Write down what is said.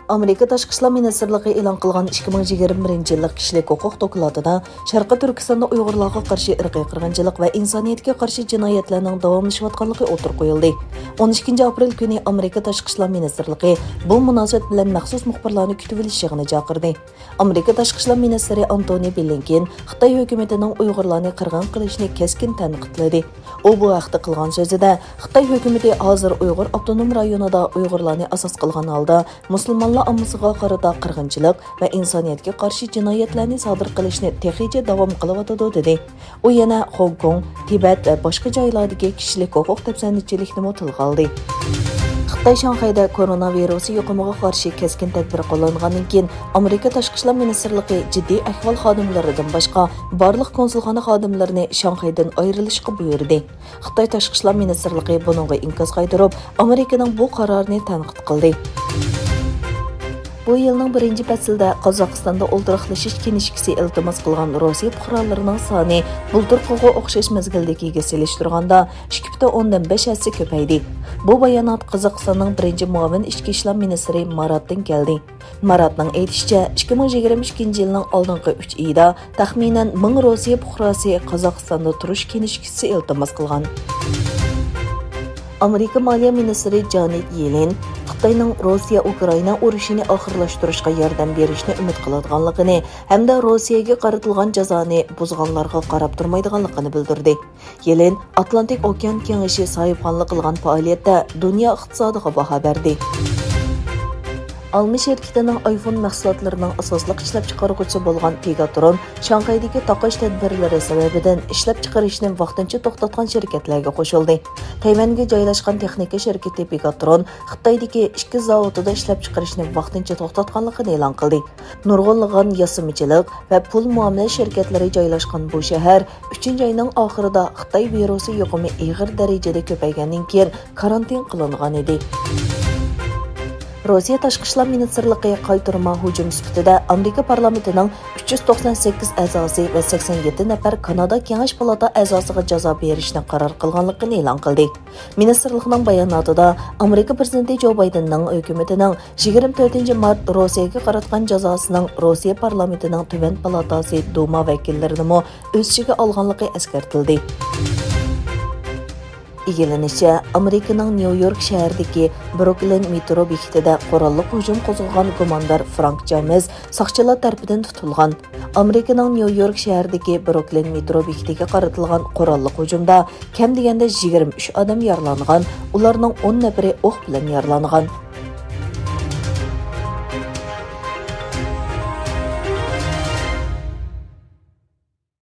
Amerika Tashqi ishlar ministrligi e'lon qilgan 2021 yillik kishilik huquq dokladida Sharqi Turkistonda Uyg'urlarga qarshi irqiy qirg'inchilik va insoniyatga qarshi jinoyatlarning davomlashayotganligi o'tirib qo'yildi. 12 aprel kuni Amerika Tashqi ishlar ministrligi bu munosabat bilan maxsus muxbirlarni kutib olish yig'ini chaqirdi. Amerika Tashqi ishlar ministri Antony Blinken Xitoy hukumatining Uyg'urlarni qirg'in qilishini keskin tanqidladi. U bu haqda qilgan so'zida Xitoy hukumati hozir Uyg'ur avtonom rayonida Uyg'urlarni asos qilgan holda musulmonlar ammasiga qarata qirg'inchilik va insoniyatga qarshi jinoyatlarni sodir qilishni texicha davom qilyotidi dedi. U yana Hong Kong, Tibet va boshqa joylardagi kishilik huquq tafsirchilikni tilga oldi. Xitoy Shanxayda koronavirus yuqumiga qarshi keskin tadbir qo'llangandan keyin Amerika Tashqi ishlar ministrligi jiddiy ahvol xodimlaridan boshqa barliq konsulxona xodimlarini Shanxaydan ayrilishga buyurdi. Xitoy Tashqi ishlar ministrligi buningga inkos qaytarib, Amerikaning bu qarorini tanqid qildi. Bu yilning 1-faslida Qozog'istonda o'ldirishlish kinishkisi iltimos qilgan Rossiya fuqarolarining soni bulturqiga o'xshash mezgildagiga selishtirganda 2.5 hassa ko'paydi. Bu bayonot Qozog'istonning 1-muavin ichki ishlar ministri Maratdan keldi. Maratning aytishicha, 2022 yilning oldingi 3 oyida taxminan 1000 Rossiya fuqarosi Qozog'istonda turish kinishkisi iltimos qilgan. Amerika Moliya ministri Janet Yellen Xitoyning Rossiya-Ukraina urushini oxirlashtirishga yordam berishni umid qiladiganligini hamda Rossiyaga qaratilgan jazoni buzganlarga qarab turmaydiganligini bildirdi. Yellen Atlantik okean kengashi sohibxonlik qilgan faoliyatda dunyo iqtisodiga baho berdi. Alma şirketining iPhone mahsulotlarining asosliq ishlab chiqaruvchisi bo'lgan Pegatron Shanxaydagi taqash tadbirlari sababidan ishlab chiqarishni vaqtincha to'xtatgan shirkatlarga qo'shildi. Taymanga joylashgan texnika shirkati Pegatron Xitoydagi 2 zavodida ishlab chiqarishni vaqtincha to'xtatganligini e'lon qildi. Nurg'unlagan yasimichilik va pul muomala shirkatlari joylashgan bu shahar 3-oyning oxirida Xitoy virusi yuqumi og'ir darajada ko'paygandan keyin karantin qilingan edi. Rossiya Tashqi ishlar ministrligi qaytarma hujum sifatida Amerika parlamentining 398 a'zosi va 87 nafar Kanada Kengash palata a'zosiga jazo berishni qaror qilganligini e'lon qildi. Ministrlikning bayonotida Amerika prezidenti Jo Baydenning hukumatining 24 mart Rossiyaga qaratgan jazosining Rossiya parlamentining tuvan palatasi Duma vakillarini o'z ichiga olganligi eskartildi. Egilenishicha, Amerikaning New York shahridagi Brooklyn metro bekatida qurolli hujum qo'zg'agan gumondor Frank James soqchilar tomonidan tutilgan. Amerikaning New York shahridagi Brooklyn metro bekatiga qaratilgan qurolli hujumda kam deganda 23 odam yaralangan, ularning 10 nafari o'q bilan yaralangan.